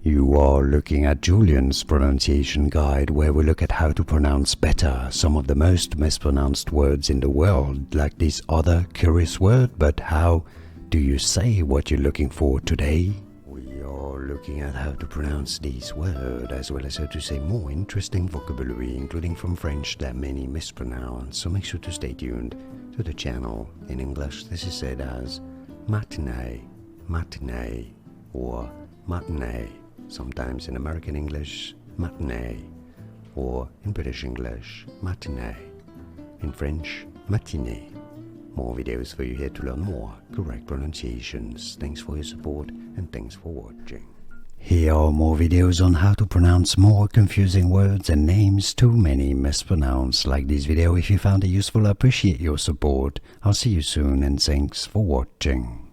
You are looking at Julian's pronunciation guide, where we look at how to pronounce better some of the most mispronounced words in the world, like this other curious word. But how do you say what you're looking for today? We are looking at how to pronounce these words, as well as how to say more interesting vocabulary, including from French that many mispronounce. So make sure to stay tuned to the channel. In English, this is said as matinee, matinee, or matinee. Sometimes in American English, matinee, or in British English, matinee. In French, matinee. More videos for you here to learn more correct pronunciations. Thanks for your support and thanks for watching. Here are more videos on how to pronounce more confusing words and names too many mispronounced. Like this video if you found it useful. I appreciate your support. I'll see you soon and thanks for watching.